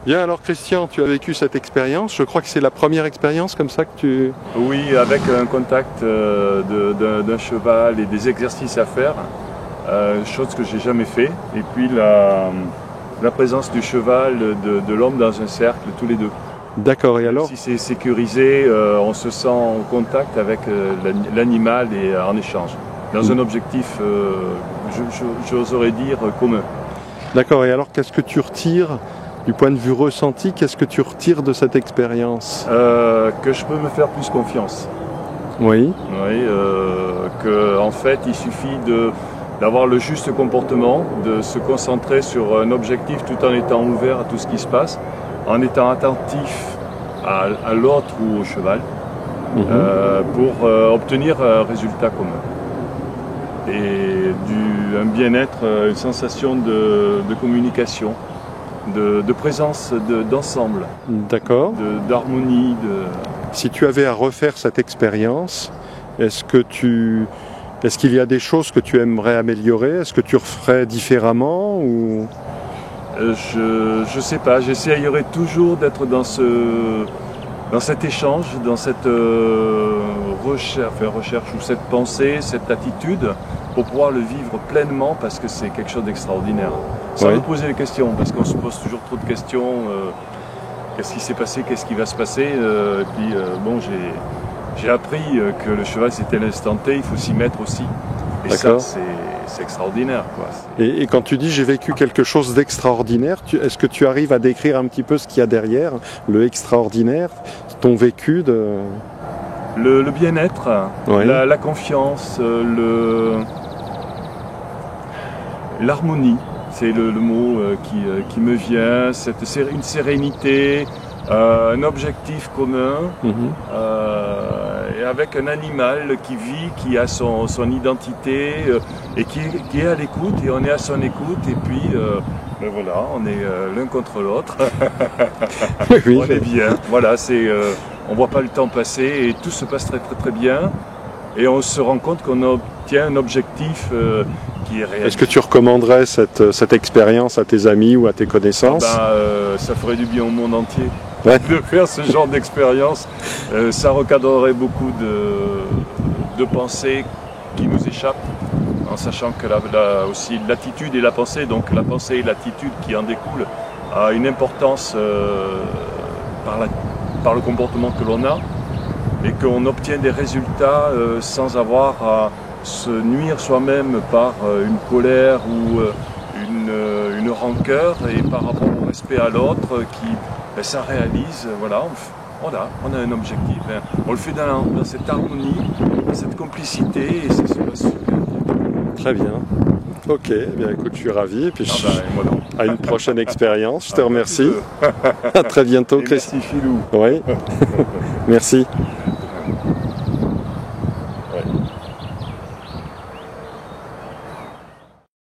Bien, alors Christian, tu as vécu cette expérience. Je crois que c'est la première expérience comme ça que tu... Oui, avec un contact d'un cheval et des exercices à faire, chose que j'ai jamais fait. Et puis la présence du cheval, de l'homme dans un cercle, tous les deux. D'accord, et alors? Si c'est sécurisé, on se sent en contact avec l'animal et en échange. Dans un objectif, j'oserais dire, commun. D'accord, et alors qu'est-ce que tu retires du point de vue ressenti? Qu'est-ce que tu retires de cette expérience? Que je peux me faire plus confiance. Oui. Oui, que en fait, il suffit d'avoir le juste comportement, de se concentrer sur un objectif tout en étant ouvert à tout ce qui se passe, en étant attentif à l'autre ou au cheval, pour obtenir un résultat commun. Et un bien-être, une sensation de communication, de présence d'ensemble, D'accord. d'harmonie. Si tu avais à refaire cette expérience, est-ce qu'il y a des choses que tu aimerais améliorer? Est-ce que tu referais différemment ou... Je sais pas, j'essayerai toujours d'être dans cet échange, dans cette recherche ou cette pensée, cette attitude, pour pouvoir le vivre pleinement, parce que c'est quelque chose d'extraordinaire. Sans me poser des questions, parce qu'on se pose toujours trop de questions. Qu'est-ce qui s'est passé, qu'est-ce qui va se passer, et puis bon, j'ai appris que le cheval c'était l'instant T, il faut s'y mettre aussi. Et ça, c'est extraordinaire, quoi. Et quand tu dis j'ai vécu quelque chose d'extraordinaire, est-ce que tu arrives à décrire un petit peu ce qu'il y a derrière, le extraordinaire, ton vécu de... Le bien-être, oui. la confiance, l'harmonie, c'est le mot qui me vient, une sérénité, un objectif commun, et avec un animal qui vit, qui a son identité, et qui est à l'écoute, et on est à son écoute, et puis ben voilà, on est l'un contre l'autre. Oui, on est bien, voilà, on voit pas le temps passer, et tout se passe très très très bien, et on se rend compte qu'on obtient un objectif qui est réel. Est-ce que tu recommanderais cette expérience à tes amis ou à tes connaissances? Ça ferait du bien au monde entier. Ouais. De faire ce genre d'expérience, ça recadrerait beaucoup de pensées qui nous échappent, en sachant que aussi l'attitude et la pensée, donc la pensée et l'attitude qui en découlent, a une importance par le comportement que l'on a, et qu'on obtient des résultats sans avoir à se nuire soi-même par une colère ou une rancœur, et par rapport au respect à l'autre ça réalise, voilà, on a un objectif, on le fait dans cette harmonie, dans cette complicité, et ça se passe super. Très bien. Ok, bien écoute, je suis ravi, et puis moi non. à une prochaine expérience, je te remercie. À très bientôt, Christian. Merci Philou. Oui, merci.